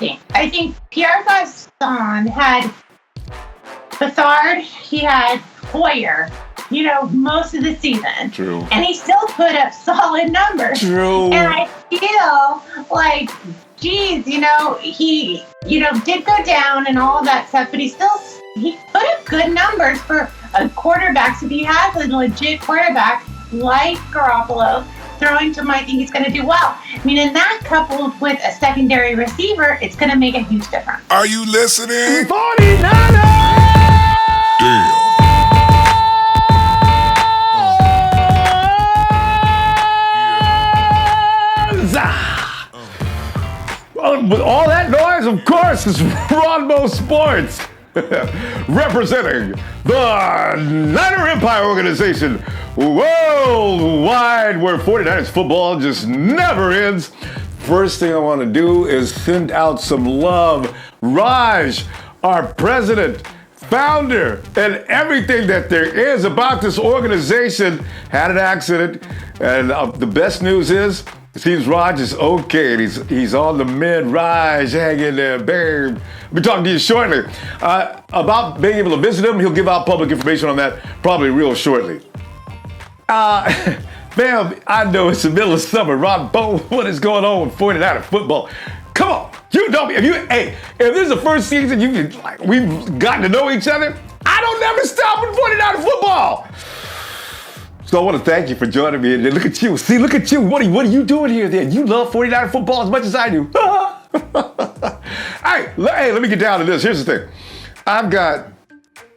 interesting. I think Pierre Garçon had Bethard, he had Hoyer, most of the season. True. And he still put up solid numbers. True. And I feel like, geez, he, did go down and all of that stuff, but he put up good numbers for a quarterback. So if he has a legit quarterback like Garoppolo throwing to him, I think he's going to do well. And that coupled with a secondary receiver, it's going to make a huge difference. Are you listening? 49ers! Damn. Well, with all that noise, of course, it's Ronbo Sports. Representing the Niner Empire organization worldwide, where 49ers football just never ends. First thing I want to do is send out some love. Raj, our president, founder, and everything that there is about this organization, had an accident. And the best news is, it seems Raj is okay, and he's on the mend. Raj, hang in there, babe. I'll be talking to you shortly. About being able to visit him, he'll give out public information on that probably real shortly. Ma'am, I know it's the middle of summer. Ronbo, what is going on with 49er football? Come on, you know me. If this is the first season we've gotten to know each other, I don't never stop with 49er football. So I want to thank you for joining me. And look at you. See, look at you. What are you doing here then? You love 49er football as much as I do. Hey, let me get down to this. Here's the thing. I've got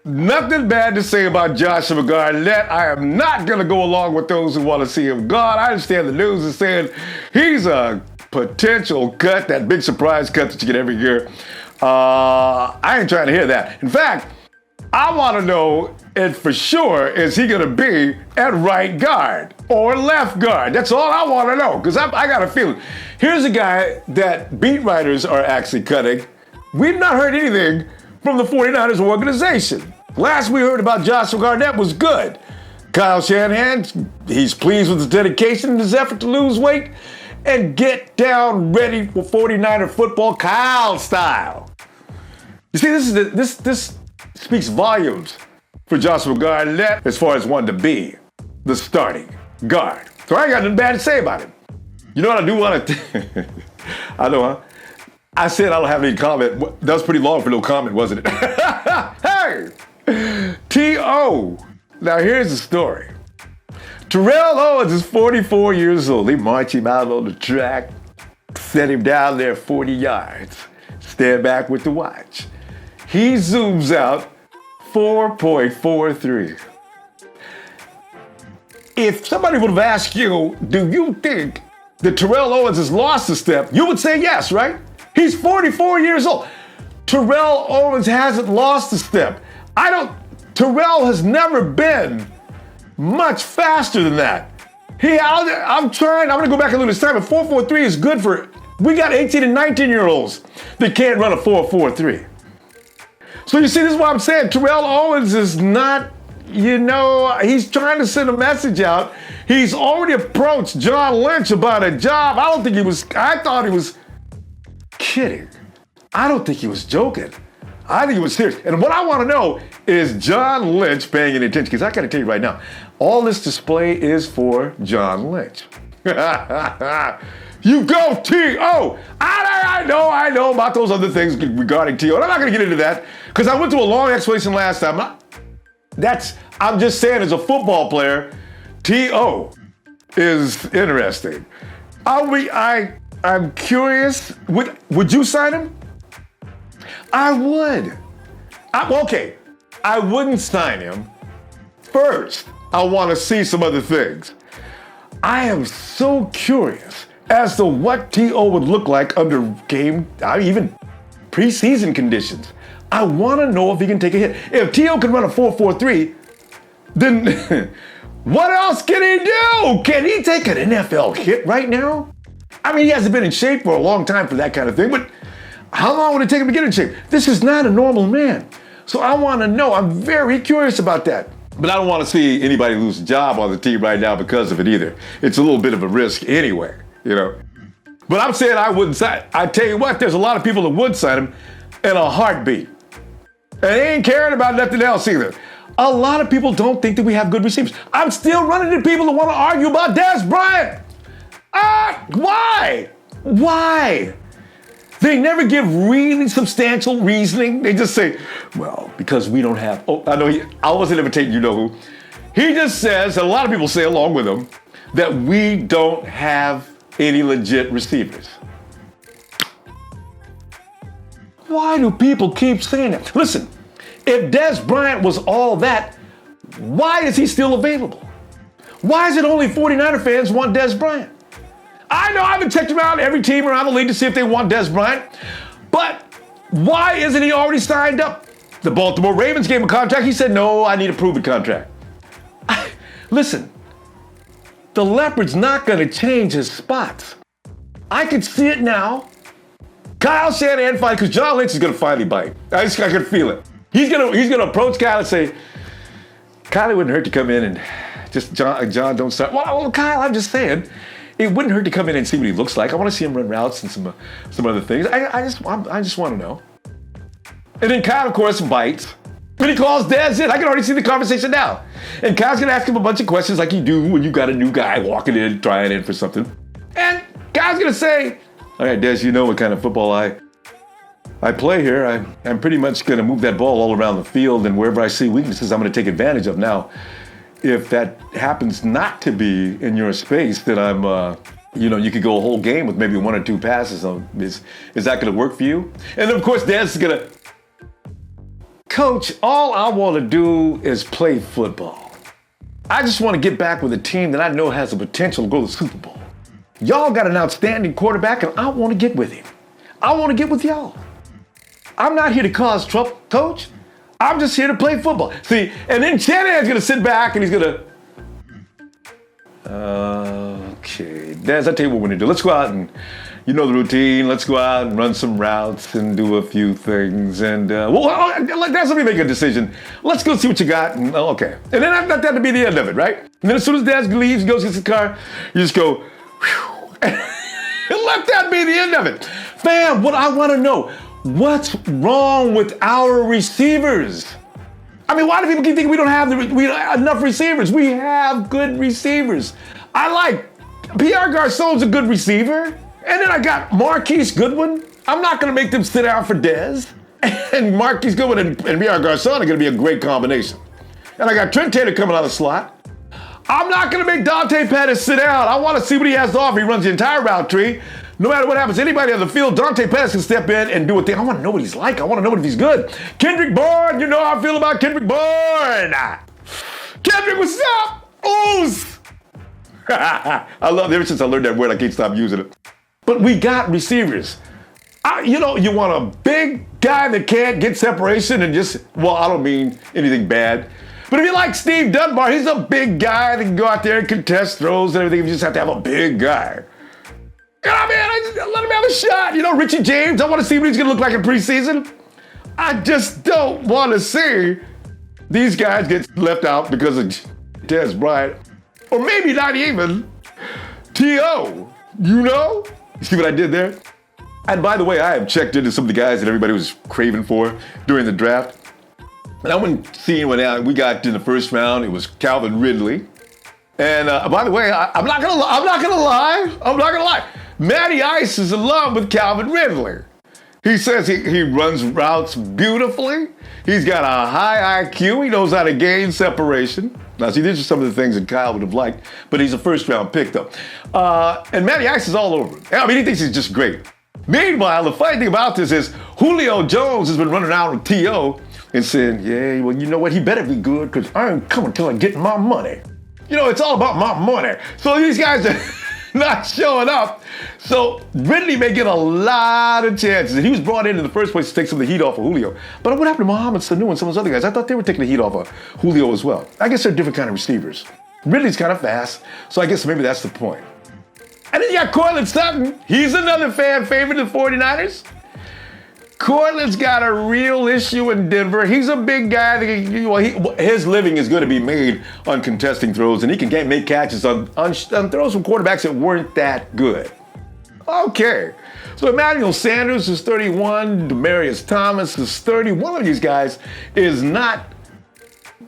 nothing bad to say about Josh Garnett. I am not going to go along with those who want to see him gone. I understand the news is saying he's a potential cut, that big surprise cut that you get every year. I ain't trying to hear that. In fact, I want to know, and for sure, is he going to be at right guard or left guard? That's all I want to know, because I got a feeling. Here's a guy that beat writers are actually cutting. We've not heard anything from the 49ers organization. Last we heard about Josh Garnett was good. Kyle Shanahan, he's pleased with his dedication and his effort to lose weight and get down ready for 49er football Kyle style. You see, this speaks volumes for Joshua Garnett as far as one to be the starting guard. So I ain't got nothing bad to say about him. You know what I do want to... I know, huh? I said I don't have any comment. That was pretty long for no comment, wasn't it? Hey! T.O. Now here's the story. Terrell Owens is 44 years old. They march him out on the track, set him down there 40 yards, stand back with the watch. He zooms out 4.43. If somebody would have asked you, do you think that Terrell Owens has lost a step, you would say yes, right? He's 44 years old. Terrell Owens hasn't lost a step. Terrell has never been much faster than that. I'm gonna go back and look at his time, but 4.43 is good for, we got 18 and 19 year olds that can't run a 4.43. So you see, this is what I'm saying. Terrell Owens is not, he's trying to send a message out. He's already approached John Lynch about a job. I thought he was kidding. I don't think he was joking. I think he was serious. And what I want to know is John Lynch paying any attention? Because I got to tell you right now, all this display is for John Lynch. You go, T.O. I know about those other things regarding T.O. And I'm not going to get into that because I went through a long explanation last time. I'm just saying, as a football player, T.O. is interesting. I'm curious. Would you sign him? I would. Okay, I wouldn't sign him. First, I want to see some other things. I am so curious as to what T.O. would look like under even preseason conditions. I want to know if he can take a hit. If T.O. can run a 4.43, then what else can he do? Can he take an NFL hit right now? He hasn't been in shape for a long time for that kind of thing, but how long would it take him to get in shape? This is not a normal man. So I want to know. I'm very curious about that. But I don't want to see anybody lose a job on the team right now because of it either. It's a little bit of a risk anyway, But I'm saying I wouldn't sign. I tell you what, there's a lot of people that would sign him in a heartbeat. And they ain't caring about nothing else either. A lot of people don't think that we have good receivers. I'm still running into people that want to argue about Dez Bryant. Why? Why? They never give really substantial reasoning. They just say, well, because we don't have, I wasn't imitating you know who. He just says, and a lot of people say along with him, that we don't have any legit receivers. Why do people keep saying that? Listen, if Dez Bryant was all that, why is he still available? Why is it only 49er fans want Dez Bryant? I know I haven't checked around every team around the league to see if they want Dez Bryant, but why isn't he already signed up? The Baltimore Ravens gave him a contract. He said, no, I need a proven contract. Listen, the Leopard's not going to change his spots. I can see it now. Kyle Shanahan fight, because John Lynch is going to finally bite. I can feel it. He's gonna approach Kyle and say, Kyle, it wouldn't hurt to come in and just, John, don't start. Well, Kyle, I'm just saying, it wouldn't hurt to come in and see what he looks like. I want to see him run routes and some other things. I just want to know. And then Kyle, of course, bites. And he calls Dez in. I can already see the conversation now. And Kyle's going to ask him a bunch of questions like you do when you got a new guy walking in, trying in for something. And Kyle's going to say, all right, Dez, you know what kind of football I play here. I'm pretty much going to move that ball all around the field, and wherever I see weaknesses, I'm going to take advantage of. Now, if that happens not to be in your space, then you could go a whole game with maybe 1 or 2 passes. Is that going to work for you? And of course, Dez is going to, Coach, all I want to do is play football. I just want to get back with a team that I know has the potential to go to the Super Bowl. Y'all got an outstanding quarterback, and I want to get with him. I want to get with y'all. I'm not here to cause trouble, Coach. I'm just here to play football. See, and then Shanahan's going to sit back, and he's going to, okay, Dez, I'll tell you what we're going to do. Let's go out and, you know the routine. Let's go out and run some routes and do a few things. And, Dez, let me make a decision. Let's go see what you got. And, okay. And then I want that to be the end of it, right? And then as soon as Dez leaves, goes to his car, you just go, whew. And let that be the end of it. Fam, what I want to know, what's wrong with our receivers? I mean, why do people keep thinking we don't have enough receivers? We have good receivers. I like Pierre Garçon's a good receiver. And then I got Marquise Goodwin. I'm not going to make them sit down for Dez. And Marquise Goodwin and Pierre Garçon are going to be a great combination. And I got Trent Taylor coming out of the slot. I'm not going to make Dante Pettis sit down. I want to see what he has to offer. He runs the entire route tree. No matter what happens, anybody on the field, Dante Pettis can step in and do a thing. I want to know what he's like. I want to know if he's good. Kendrick Bourne, you know how I feel about Kendrick Bourne. Kendrick, what's up? Ooze. I love it. Ever since I learned that word, I can't stop using it. But we got receivers. You want a big guy that can't get separation and just, well, I don't mean anything bad. But if you like Steve Dunbar, he's a big guy that can go out there and contest throws and everything. You just have to have a big guy. You know what I mean? Let him have a shot. Richie James, I want to see what he's going to look like in preseason. I just don't want to see these guys get left out because of Dez Bryant. Or maybe not even T.O. You see what I did there? And by the way, I have checked into some of the guys that everybody was craving for during the draft. And I went seeing when we got in the first round, it was Calvin Ridley. And by the way, I'm not gonna lie. Matty Ice is in love with Calvin Ridley. He says he runs routes beautifully. He's got a high IQ. He knows how to gain separation. Now, see, these are some of the things that Kyle would have liked, but he's a first-round pick, though. And Matty Ice is all over him. I mean, he thinks he's just great. Meanwhile, the funny thing about this is Julio Jones has been running out with T.O. and saying, yeah, well, you know what? He better be good because I ain't coming till I get my money. It's all about my money. So these guys are not showing up. So Ridley may get a lot of chances. He was brought in the first place to take some of the heat off of Julio. But what happened to Mohamed Sanu and some of those other guys? I thought they were taking the heat off of Julio as well. I guess they're different kind of receivers. Ridley's kind of fast, so I guess maybe that's the point. And then you got Cortland Sutton. He's another fan favorite of the 49ers. Cortland's got a real issue in Denver. He's a big guy. His living is going to be made on contesting throws, and he can make catches on throws from quarterbacks that weren't that good. Okay. So Emmanuel Sanders is 31. Demaryius Thomas is 30. One of these guys is not,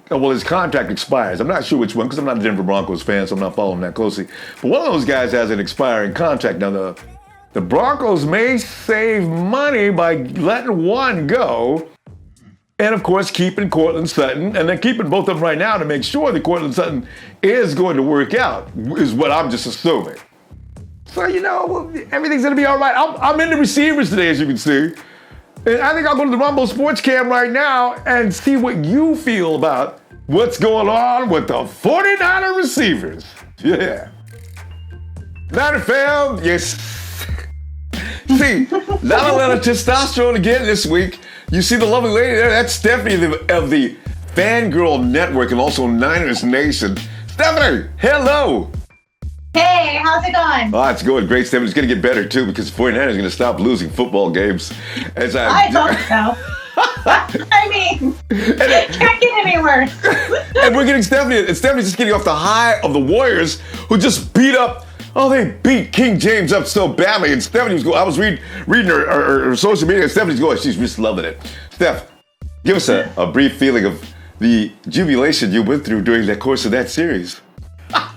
well, his contract expires. I'm not sure which one because I'm not a Denver Broncos fan, so I'm not following that closely. But one of those guys has an expiring contract. Now, the Broncos may save money by letting one go and, of course, keeping Courtland Sutton, and then keeping both of them right now to make sure that Courtland Sutton is going to work out, is what I'm just assuming. So, everything's going to be all right. I'm in the receivers today, as you can see. And I think I'll go to the Ronbo Sports Cam right now and see what you feel about what's going on with the 49er receivers. Yeah. Niner fam, yes. See, not a lot of testosterone again this week. You see the lovely lady there? That's Stephanie of the Fangirl Network and also Niners Nation. Stephanie, hello. Hey, how's it going? Oh, it's going great, Stephanie. It's going to get better, too, because the 49ers are going to stop losing football games. I hope so. I mean, it can't get any worse. And we're getting Stephanie, and Stephanie's just getting off the high of the Warriors, who just they beat King James up so badly. And Stephanie's going, I was reading her social media, and Stephanie's going, she's just loving it. Steph, give us a brief feeling of the jubilation you went through during the course of that series.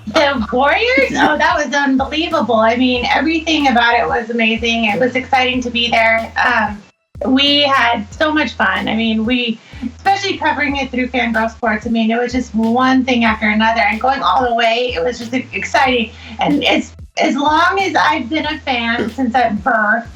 The Warriors? Oh, that was unbelievable. I mean, everything about it was amazing. It was exciting to be there. We had so much fun. I mean, especially covering it through Fangirl Sports, I mean, it was just one thing after another. And going all the way, it was just exciting. And as long as I've been a fan since at birth,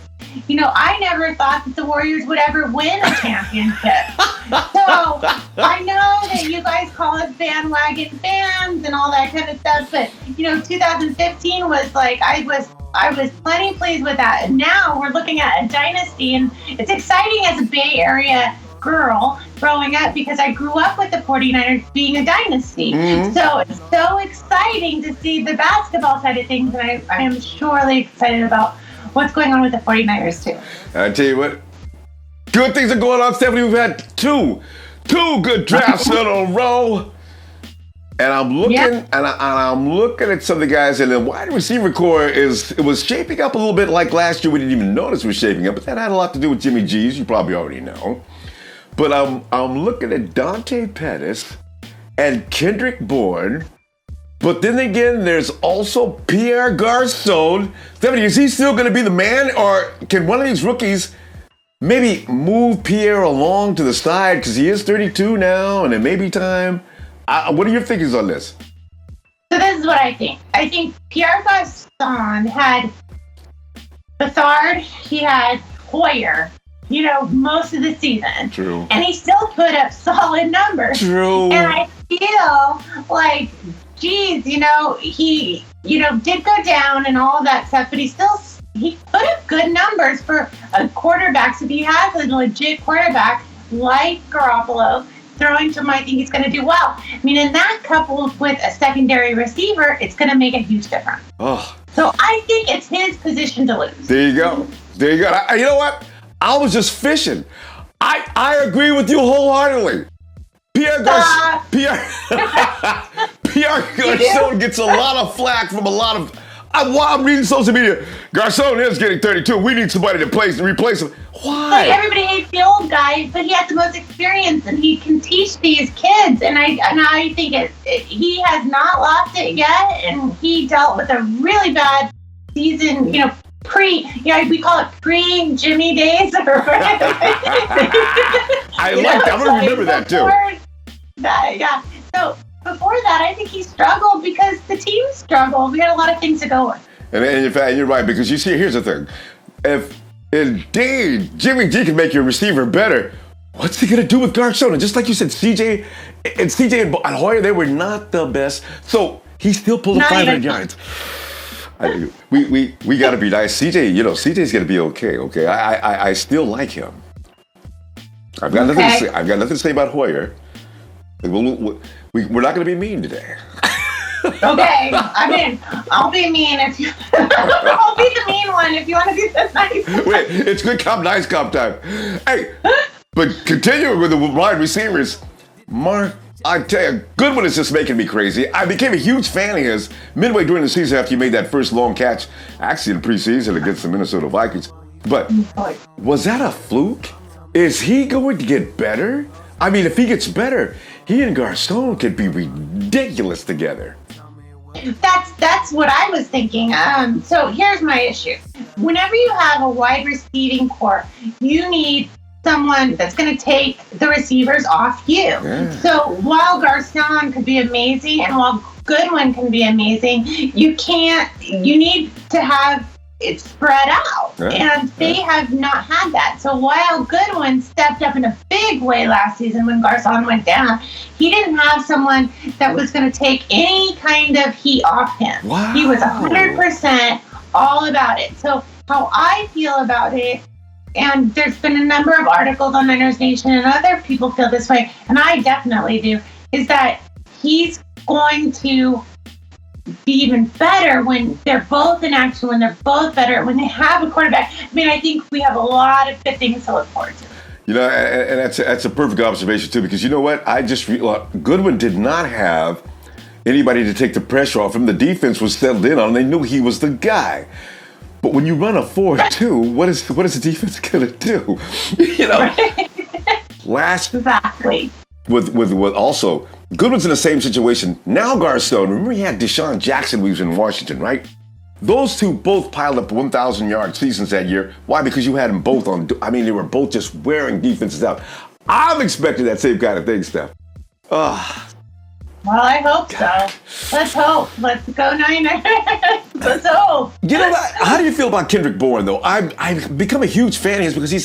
I never thought that the Warriors would ever win a championship. So I know that you guys call us bandwagon fans and all that kind of stuff, but 2015 was like I was plenty pleased with that. And now we're looking at a dynasty, and it's exciting as a Bay Area girl growing up because I grew up with the 49ers being a dynasty. Mm-hmm. So it's so exciting to see the basketball side of things, and I am surely excited about what's going on with the 49ers, too. I tell you what, good things are going on, Stephanie. We've had two good drafts in a row. And I'm looking, and I'm looking at some of the guys, and the wide receiver core was shaping up a little bit like last year. We didn't even notice it was shaping up, but that had a lot to do with Jimmy G's. You probably already know. But I'm looking at Dante Pettis and Kendrick Bourne. But then again, there's also Pierre Garçon. Stephanie, is he still going to be the man, or can one of these rookies maybe move Pierre along to the side because he is 32 now, and it may be time? What are your thinkings on this? So this is what I think. I think Pierre Garçon had Bethard, he had Hoyer, most of the season. True. And he still put up solid numbers. True. And I feel like, geez, he, did go down and all of that stuff, but he put up good numbers for a quarterback. So if he has a legit quarterback like Garoppolo throwing to him, I think he's going to do well. I mean, and that coupled with a secondary receiver, it's going to make a huge difference. Oh. So I think it's his position to lose. There you go. You know what? I was just fishing. I agree with you wholeheartedly. Pierre Garçon gets a lot of flack from a lot of. While I'm reading social media, Garçon is getting 32. We need somebody to replace him. Why? But everybody hates the old guy, but he has the most experience, and he can teach these kids. And I think he has not lost it yet, and he dealt with a really bad season. We call it pre-Jimmy days. I like that. I'm going to remember that too. Yeah. So before that, I think he struggled because the team struggled. We had a lot of things to go with. And in fact, you're right, because you see, here's the thing. If indeed Jimmy G can make your receiver better, what's he going to do with Garçon? And just like you said, CJ and Hoyer, they were not the best. So he still pulled up 500 yards. We got to be nice. CJ's going to be okay? I still like him. I've got nothing to say. I've got nothing to say about Hoyer. We're not going to be mean today. Okay, I mean, I'll be mean if you. I'll be the mean one if you want to be the nice one. Wait, it's good cop, nice cop time. Hey, but continuing with the wide receivers, I tell you, Goodwin is just making me crazy. I became a huge fan of his midway during the season after he made that first long catch, actually in preseason against the Minnesota Vikings. But was that a fluke? Is he going to get better? I mean, if he gets better, he and Garçon could be ridiculous together. That's what I was thinking. So here's my issue. Whenever you have a wide receiving core, you need someone that's going to take the receivers off you. Yeah. So while Garçon could be amazing and while Goodwin can be amazing, you need to have it spread out. Yeah. And they have not had that. So while Goodwin stepped up in a big way last season when Garçon went down, he didn't have someone that was going to take any kind of heat off him. Wow. He was 100% all about it. So how I feel about it, and there's been a number of articles on Niners Nation and other people feel this way, and I definitely do, is that he's going to be even better when they're both in action, when they're both better, when they have a quarterback. I mean, I think we have a lot of good things to look forward to. You know, and that's a perfect observation, too, because you know what? I just realized Goodwin did not have anybody to take the pressure off him. The defense was settled in on him. They knew he was the guy. But when you run a 4-2, what is the defense gonna do? You know, exactly. With also Goodwin's in the same situation now. Garçon, remember he had Deshaun Jackson when he was in Washington, right? Those two both piled up 1,000-yard seasons that year. Why? Because you had them both on. I mean, they were both just wearing defenses out. I'm expecting that same kind of thing, Steph. Well, I hope so. Let's hope. Let's go Niners. Let's hope. You know, how do you feel about Kendrick Bourne, though? I've become a huge fan of his because he's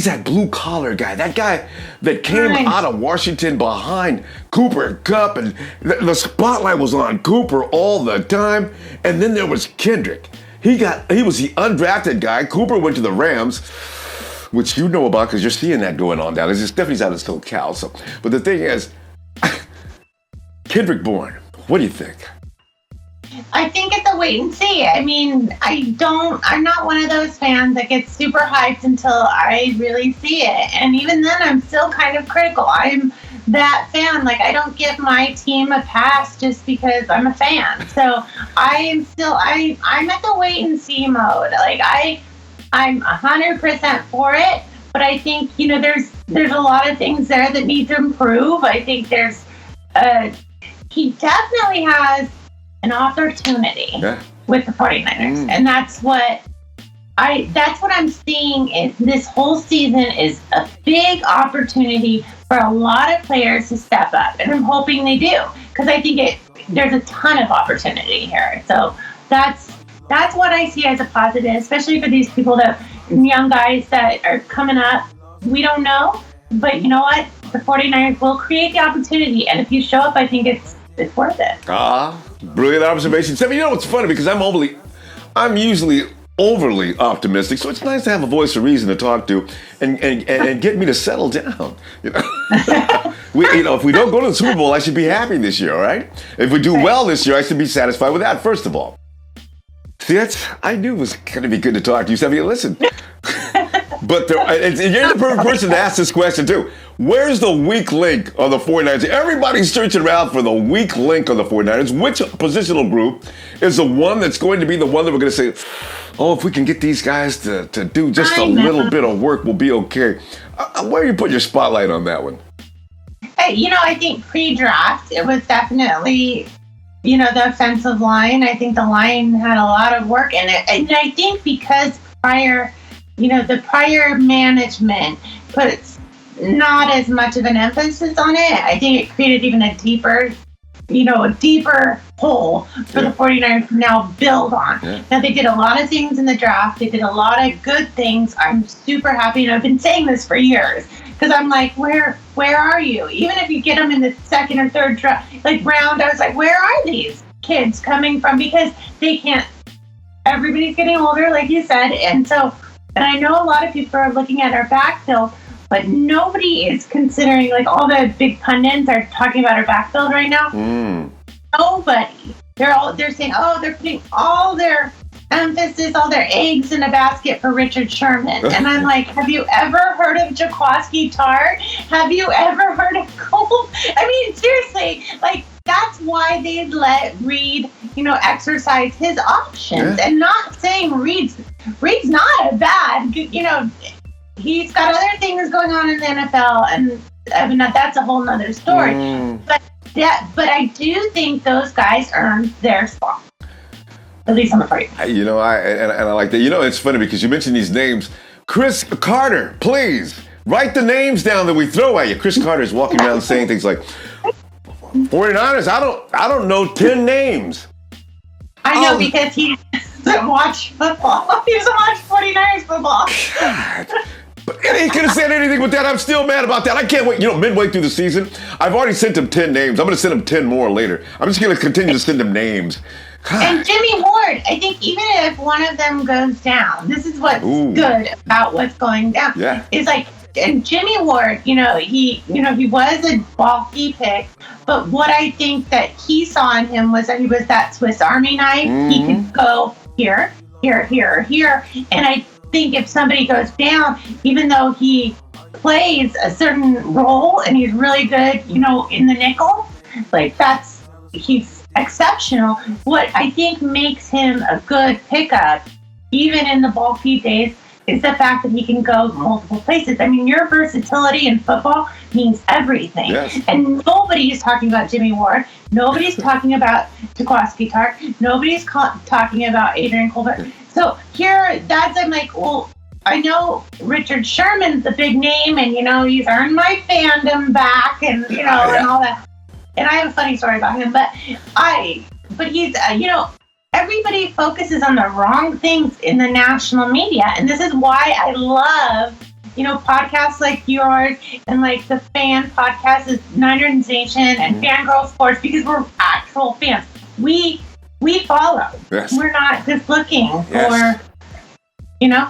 that blue-collar guy. That guy that came out of Washington behind Cooper Kupp, and the spotlight was on Cooper all the time. And then there was Kendrick. He was the undrafted guy. Cooper went to the Rams, which you know about because you're seeing that going on down there. Stephanie's out of SoCal. So, but the thing is, Kendrick Bourne, what do you think? I think it's a wait and see. I mean, I'm not one of those fans that gets super hyped until I really see it. And even then, I'm still kind of critical. I'm that fan. Like, I don't give my team a pass just because I'm a fan. So I'm at the wait and see mode. Like, I'm 100% for it. But I think, you know, there's a lot of things there that need to improve. I think he definitely has an opportunity with the 49ers. And that's what I'm seeing is this whole season is a big opportunity for a lot of players to step up. And I'm hoping they do, because I think there's a ton of opportunity here. So that's what I see as a positive, especially for these people young guys that are coming up. We don't know, but you know what? The 49ers will create the opportunity. And if you show up, I think it's worth it. Brilliant observation. Stephanie, you know what's funny? Because I'm usually overly optimistic, so it's nice to have a voice of reason to talk to and get me to settle down. You know, if we don't go to the Super Bowl, I should be happy this year, all right? If we do well this year, I should be satisfied with that, first of all. See, I knew it was going to be good to talk to you, Stephanie. Listen. But you're the perfect person to ask this question, too. Where's the weak link on the 49ers? Everybody's searching around for the weak link on the 49ers. Which positional group is the one that's going to be the one that we're going to say, oh, if we can get these guys to do just a little bit of work, we'll be okay. Where are you putting your spotlight on that one? You know, I think pre-draft, it was definitely, you know, the offensive line. I think the line had a lot of work in it. And I think because the prior management puts not as much of an emphasis on it, I think it created even a deeper hole for the 49ers to now build on. Yeah. Now, they did a lot of things in the draft. They did a lot of good things. I'm super happy, and I've been saying this for years, because I'm like, where are you? Even if you get them in the second or third round, I was like, where are these kids coming from? Because they can't. Everybody's getting older, like you said, and I know a lot of people are looking at our backfield, but nobody is considering, like, all the big pundits are talking about our backfield right now. Nobody. They're saying, they're putting all their emphasis, all their eggs in a basket for Richard Sherman. And I'm like, have you ever heard of Jaquaski Tart? Have you ever heard of Cole? I mean, seriously, like, that's why they let Reed, exercise his options. And not saying Reed's not a bad, he's got other things going on in the NFL, and I mean, that's a whole nother story. But I do think those guys earned their spot. At least on the party. I like that. It's funny because you mentioned these names. Chris Carter, please write the names down that we throw at you. Chris Carter is walking around saying things like, 49ers, I don't know 10 names. I know because he doesn't watch football. He doesn't watch 49ers football. God. But he could have said anything with that. I'm still mad about that. I can't wait. Midway through the season, I've already sent him 10 names. I'm going to send him 10 more later. I'm just going to continue to send him names. God. And Jimmy Ward, I think even if one of them goes down, this is what's good about what's going down. Yeah. It's like, and Jimmy Ward, he was a bulky pick, but what I think that he saw in him was that he was that Swiss Army knife. He could go here, here, here, here. And I think if somebody goes down, even though he plays a certain role and he's really good, in the nickel, like he's exceptional. What I think makes him a good pickup, even in the bulky days, is the fact that he can go multiple places. I mean, your versatility in football means everything. Yes. And nobody's talking about Jimmy Ward. Nobody's talking about Jaquaski Tart. Nobody's talking about Adrian Colbert. So I'm like, well, I know Richard Sherman's a big name, and he's earned my fandom back, and and all that. And I have a funny story about him, but he's everybody focuses on the wrong things in the national media, and this is why I love podcasts like yours and like the fan podcast is Niners Nation and Fangirl Sports, because we're actual fans. We follow. Yes. We're not just looking for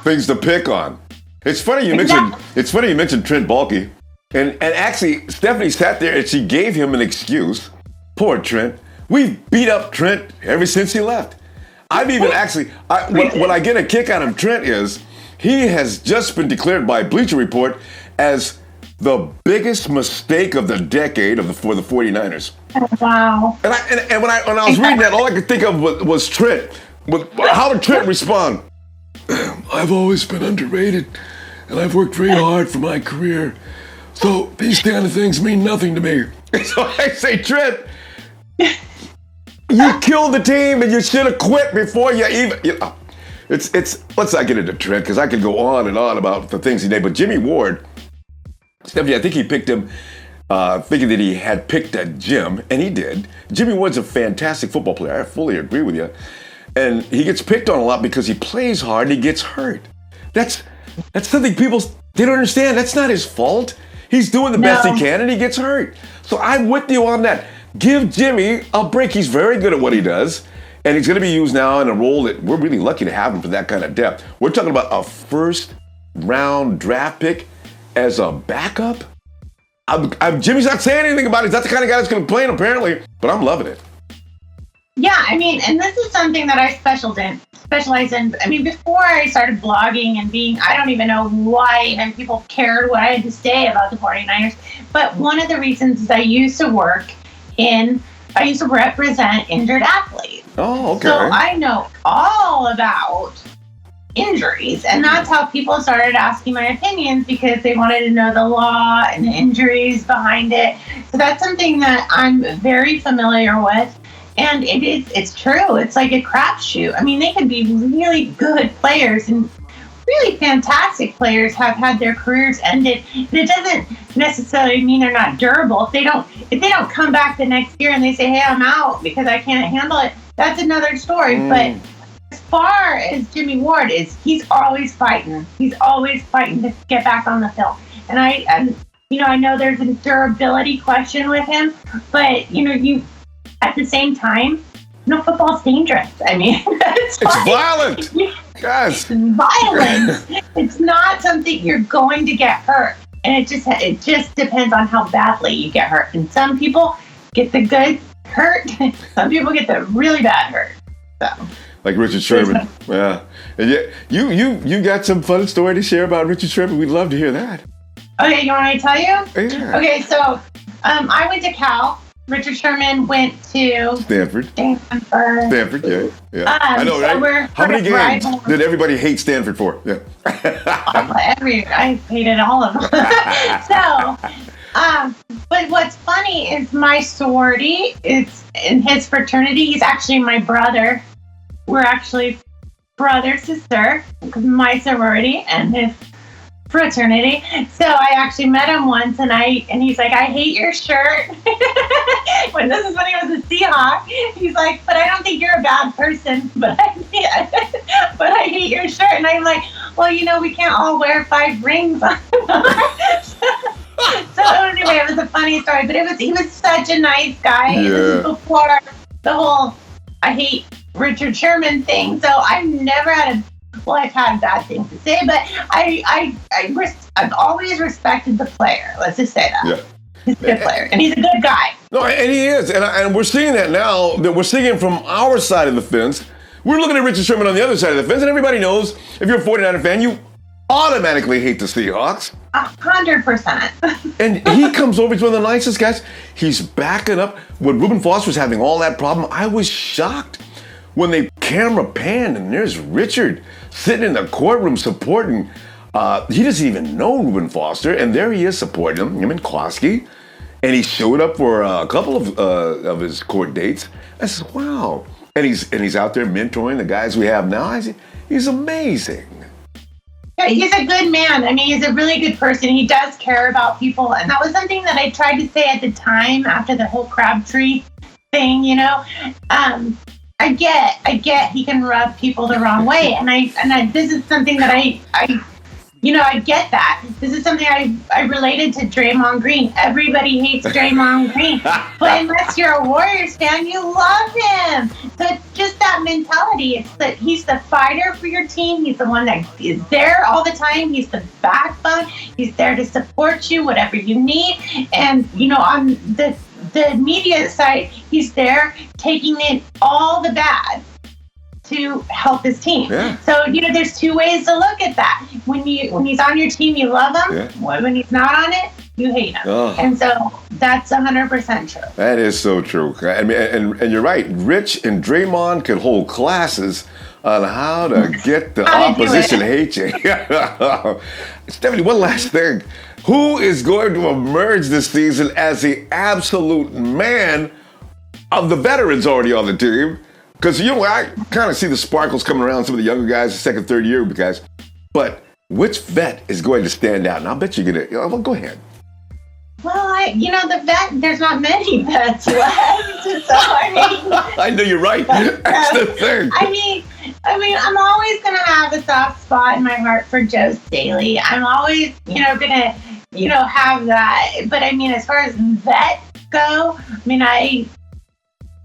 things to pick on. It's funny you mentioned Trent Baalke, and actually Stephanie sat there and she gave him an excuse. Poor Trent. We've beat up Trent ever since he left. I've even what I get a kick out of Trent is he has just been declared by Bleacher Report as the biggest mistake of the decade for the 49ers. Wow. And when I was reading that, all I could think of was Trent. How did Trent respond? I've always been underrated, and I've worked very hard for my career. So these kind of things mean nothing to me. So I say, Trent, you killed the team, and you should have quit before you even. Let's not get into Trent, because I could go on and on about the things he did. But Jimmy Ward, Stephanie, I think he picked him thinking that he had picked a gym, and he did. Jimmy Ward's a fantastic football player. I fully agree with you. And he gets picked on a lot because he plays hard and he gets hurt. That's something people, they don't understand. That's not his fault. He's doing the best he can and he gets hurt. So I'm with you on that. Give Jimmy a break. He's very good at what he does. And he's going to be used now in a role that we're really lucky to have him for that kind of depth. We're talking about a first-round draft pick as a backup. Jimmy's not saying anything about it. He's not the kind of guy that's going to play, apparently, but I'm loving it. Yeah, I mean, and this is something that I specialize in. I mean, before I started blogging and I don't even know why even people cared what I had to say about the 49ers. But one of the reasons is I used to represent injured athletes. Oh, okay. So I know all about injuries, and that's how people started asking my opinions, because they wanted to know the law and the injuries behind it. So that's something that I'm very familiar with. And it's true. It's like a crapshoot. I mean, they can be really good players, and really fantastic players have had their careers ended. And it doesn't necessarily mean they're not durable. If they don't come back the next year and they say, hey, I'm out because I can't handle it, that's another story. But as far as Jimmy Ward he's always fighting. He's always fighting to get back on the field. And I know there's a durability question with him, but at the same time, football's dangerous. I mean, it's violent. Yes. It's violent. It's not something you're going to get hurt. And it just depends on how badly you get hurt. And some people get the good hurt. Some people get the really bad hurt. So. Like Richard Sherman. Yeah. And yet, you got some fun story to share about Richard Sherman. We'd love to hear that. Okay, you want me to tell you? Yeah. Okay, so I went to Cal. Richard Sherman went to Stanford, yeah. I know, so right? How many games did everybody hate Stanford for? Yeah. I hated all of them. So, but what's funny is my sorority is in his fraternity. He's actually my brother. We're actually brother, sister, my sorority and his fraternity. So I actually met him once and he's like, I hate your shirt. When he was a Seahawk, he's like, but I don't think you're a bad person, but I hate your shirt. And I'm like, well, we can't all wear 5 rings on. So anyway, it was a funny story, but he was such a nice guy. Yeah. This is before the whole I hate Richard Sherman thing. So I've never had I've had bad things to say, but I've always respected the player. Let's just say that. Yeah. He's a good player, and he's a good guy. No, and he is. And we're seeing that now, that we're seeing it from our side of the fence. We're looking at Richard Sherman on the other side of the fence, and everybody knows if you're a 49er fan, you automatically hate the Seahawks. 100%. And he comes over, he's one of the nicest guys. He's backing up. When Reuben Foster was having all that problem, I was shocked when they camera panned, and there's Richard sitting in the courtroom supporting. He doesn't even know Reuben Foster, and there he is supporting him and Klosky. And he showed up for a couple of his court dates. I said, wow. And he's out there mentoring the guys we have now. I said, he's amazing. Yeah, he's a good man. I mean, he's a really good person. He does care about people. And that was something that I tried to say at the time after the whole Crabtree thing, I get he can rub people the wrong way. And this is something that I get that. This is something I related to Draymond Green. Everybody hates Draymond Green. But unless you're a Warriors fan, you love him. So it's just that mentality. It's that he's the fighter for your team. He's the one that is there all the time. He's the backbone. He's there to support you, whatever you need. And, on the media side, he's there taking in all the bad to help his team. Yeah. So, there's 2 ways to look at that. When he's on your team, you love him. Yeah. When he's not on it, you hate him. Oh. And so that's 100% true. That is so true. I mean, and you're right. Rich and Draymond could hold classes on how to get the opposition to hate you. Stephanie, one last thing. Who is going to emerge this season as the absolute man of the veterans already on the team? Because, I kind of see the sparkles coming around some of the younger guys, the second, third year guys. But which vet is going to stand out? And I'll bet you're going to, well, go ahead. Well, the vet, there's not many vets left. So, I know you're right. That's the thing. I mean, I'm always going to have a soft spot in my heart for Joe Staley. I'm always, going to, have that. But, as far as vets go,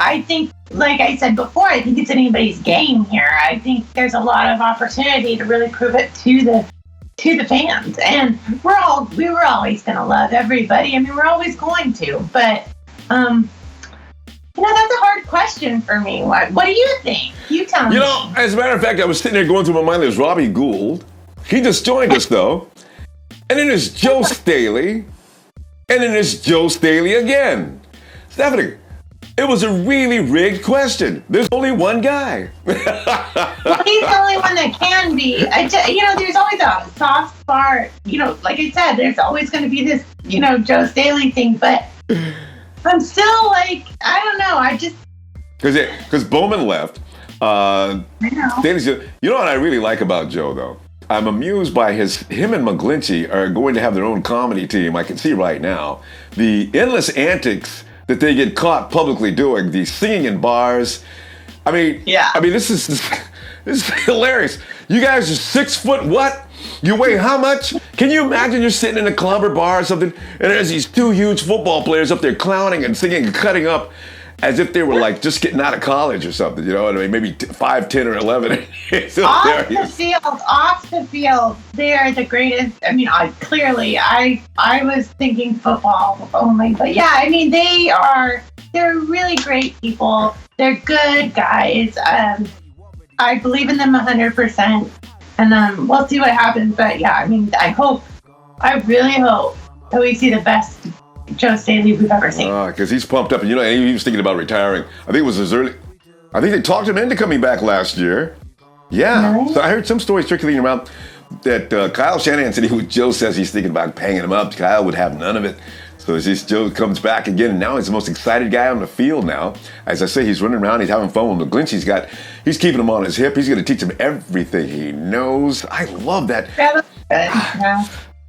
I think, like I said before, I think it's anybody's game here. I think there's a lot of opportunity to really prove it to the fans. And we were always going to love everybody. We're always going to. But, that's a hard question for me. What do you think? You tell me. As a matter of fact, I was sitting there going through my mind. There's Robbie Gould. He just joined us, though. And then there's Joe Staley. And then there's Joe Staley again. Stephanie, it was a really rigged question. There's only one guy. Well, he's the only one that can be. There's always a soft spot. Like I said, there's always going to be this, Joe Staley thing. But I'm still I don't know. I just... Because Bowman left. I know. Staley's, what I really like about Joe, though? I'm amused by him and McGlinchey are going to have their own comedy team. I can see right now. The endless antics that they get caught publicly doing, the singing in bars. This is hilarious. You guys are 6 foot what? You weigh how much? Can you imagine you're sitting in a club or bar or something, and there's these 2 huge football players up there clowning and singing and cutting up as if they were just getting out of college or something, maybe 5, 10, or 11. Off the field, they are the greatest. I was thinking football only, but yeah, they're really great people. They're good guys. I believe in them 100%. And we'll see what happens. But yeah, I mean, I really hope that we see the best Joe Staley we've ever seen. Because he's pumped up. And, and he was thinking about retiring. I think it was I think they talked him into coming back last year. Yeah. Really? So I heard some stories circulating around that Kyle Shanahan said Joe says he's thinking about paying him up. Kyle would have none of it. So as this Joe comes back again, and now he's the most excited guy on the field now. As I say, he's running around, he's having fun with the glinch he's got. He's keeping him on his hip. He's going to teach him everything he knows. I love that. Yeah.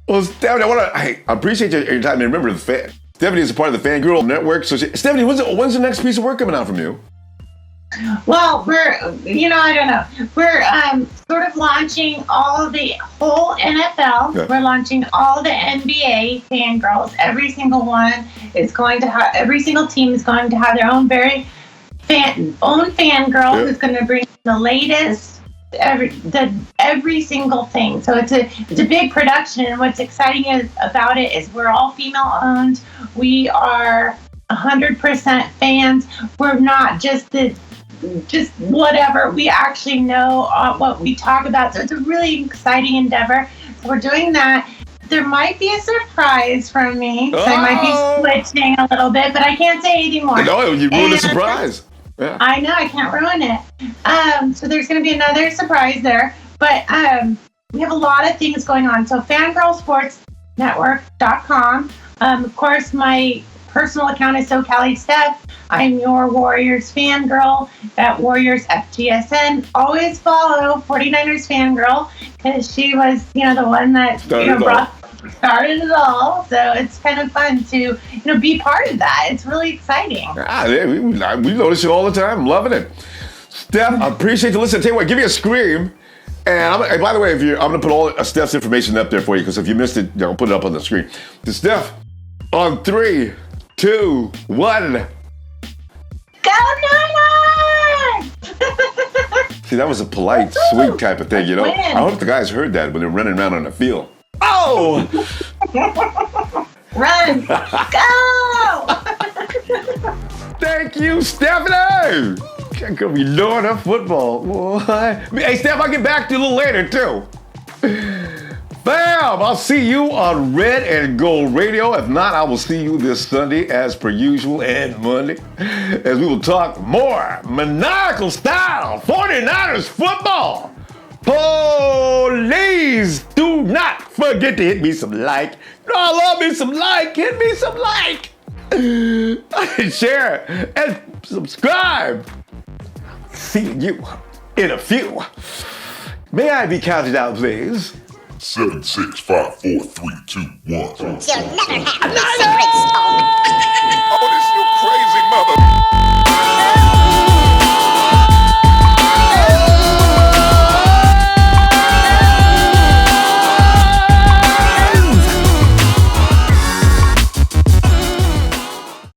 Well, Stephanie, I appreciate your time. And remember, Stephanie is a part of the Fangirl Network. So, Stephanie, when's the next piece of work coming out from you? Well, I don't know. We're sort of launching the whole NFL. Yeah. We're launching all the NBA fangirls. Every single one is going to have, every single team is going to have their own very own fangirl who's going to bring the latest, every single thing. So it's a big production, and what's exciting about it is we're all female owned. We are 100% fans. We're not just whatever. We actually know what we talk about. So it's a really exciting endeavor. So we're doing that. There might be a surprise from me. So I might be switching a little bit, but I can't say anything more. No, you ruined the surprise. Yeah. I know, I can't ruin it. So there's going to be another surprise there. But we have a lot of things going on. So fangirlsportsnetwork.com. Of course, my personal account is SoCaliSteph. I'm your Warriors fangirl at Warriors FGSN. Always follow 49ers fangirl because she was, the one that started it all. So it's kind of fun to, be part of that. It's really exciting. We notice it all the time. I'm loving it. Steph, I appreciate you listening. Tell you what, give me a scream. And by the way, I'm going to put all Steph's information up there for you because if you missed it, I'll put it up on the screen. To Steph, on 3, 2, 1. Go Niners! See, that was a polite, sweet type of thing, I hope the guys heard that when they're running around on the field. Oh! Run! Go! Thank you, Stephanie! Can't go be knowing her football. Boy. Hey, Steph, I'll get back to you a little later, too. Bam! I'll see you on Red and Gold Radio. If not, I will see you this Sunday as per usual and Monday as we will talk more maniacal style 49ers football. Please do not forget to hit me some like. I love me some like. Hit me some like. Share and subscribe. See you in a few. May I be counted out, please? 7, 6, 5, 4, 3, 2, 1. You'll never have this